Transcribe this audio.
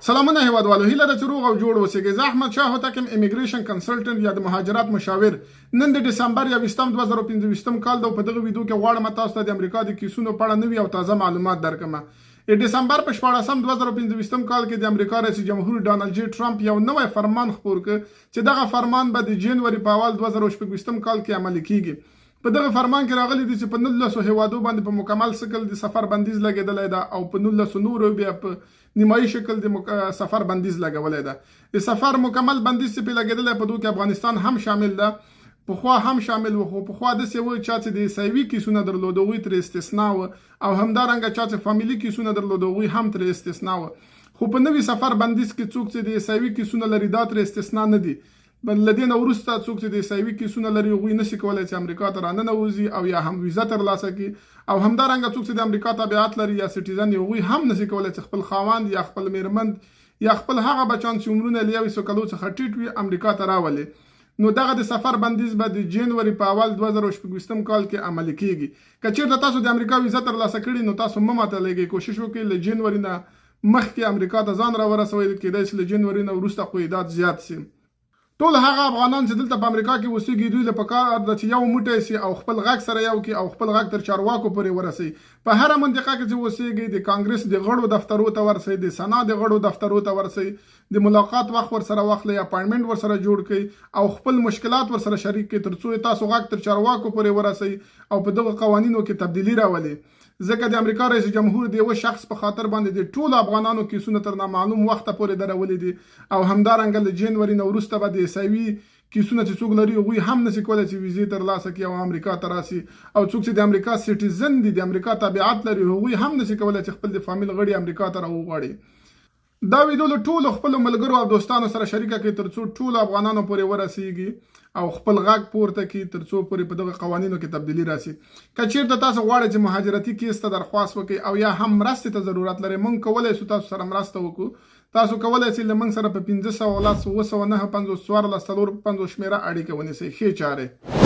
سلامونه هیوادوالو، هیله ده چې روغ او جوړ اوسئ. زه احمد شاه هوتک یم، امیګریشن کنسلټنټ یا د مهاجرت مشاور. نن د ډسمبر 21 2015 کال د په دغه ویډیو کې غواړم تاسو ته د امریکا د کیسونو په اړه نوي او تازه معلومات درکړم. د ډسمبر په 14 2015 کال کې د امریکا رئیس جمهور ډانلډ جی ټرمپ یو نوی فرمان خپور کړ چې دغه فرمان به د جنوري په اول 2016 کال کې عملي کیږي. په دغه فرمان کې راغلی دی چې په 19 هیوادو باندې په مکمل شکل د سفر بندیز لګیدلی ده او په 19 نورو بیا په نیمایي شکل د سفر بندیز لګولی ده. د سفر مکمل بندیز چې په لګیدلی په دوی کې افغانستان هم شامل ده. پخوا هم شامل و، خو پخوا داسې و چا چې د عیسوي کیسونه درلود هغوی ترې استثنا و، او همدارنګه چا چې فامیلي کیسونه درلود هغوی هم ترې استثنا و. خو په نوي سفر بندیز کې څوک چې د عیسوي کیسونه لري دا ترې استثنا نه دي. له دې نه وروسته څوک چې د عیسوي کیسونه لري هغوی نشي کولی چې امریکا ته راننوځي او یا هم ویزه ترلاسه کړي، او همدارنګه څوک چې د امریکا تابعیت لري یا سټیزن هغوی هم نشي کولی چې خپل خاوند یا خپل میرمن یا خپل هغه بچیان چې عمرونه له 100 کلو څخه ټیټ وي امریکا ته راولي. نو دغه د سفر بندیز به د جنوري په اول 2016 کال کې عملي کیږي. که چیرته تاسو د امریکا ویزه ترلاسه کړي نو تاسو مه ماتلیږئ، کوشش وکړئ له جنوري نه مخکې امریکا ته ځان راورسوئ. کیدای شي له جنوري نه وروسته قیودات زیات شي. ټول هغه افغانان چې دلته په امریکا کې اوسېږي دوی له پکار ده چې یو موټی سي او خپل غږ سره یو کړي او خپل غږ تر چارواکو پورې ورسوي. په هره منطقه کې چې اوسېږي د کانګرس د غړو دفترو ته ورسئ، د سنا د غړو دفترو ته ورسئ، د ملاقات وخت ورسره واخلئ، اپاینټمنټ ورسره جوړ کړئ او خپل مشکلات ورسره شریک کړئ ترڅو تاسو غږ تر چارواکو پورې ورسئ او په دغه قوانینو کې تبدیلي راولئ. ځکه د امریکا رئیس جمهور د یو شخص په خاطر باندې د ټولو افغانانو کیسونه تر نامعلوم وخته پورې درولي دي، او همدارنګه له جنوري نه وروسته به د عیسوي کیسونه چې څوک لري هغوی هم نشي کولی چې ویزې ترلاسه کړي او امریکا ته راسي، او څوک چې د امریکا سټیزن دي د امریکا تابعیت لري هغوی هم نشي کولی چې خپل د فامیل غړي امریکا ته راوغواړي. دا ویډیو له ټولو خپلو ملګرو او دوستانو سره شریکه کړئ ترڅو ټولو افغانانو پورې ورسیږي او خپل غږ پورته کړي ترڅو پورې په دغه قوانینو کې تبدیلي راسي. که چیرته تاسو غواړئ چې مهاجرتي کیس ته درخواست وکړئ او یا هم مرستې ته ضرورت لرئ، موږ کولی شو تاسو سره مرسته وکړو. تاسو کولی شئ له موږ سره په 500 950 1450 شمیره اړیکه ونیسئ. ښې چارې.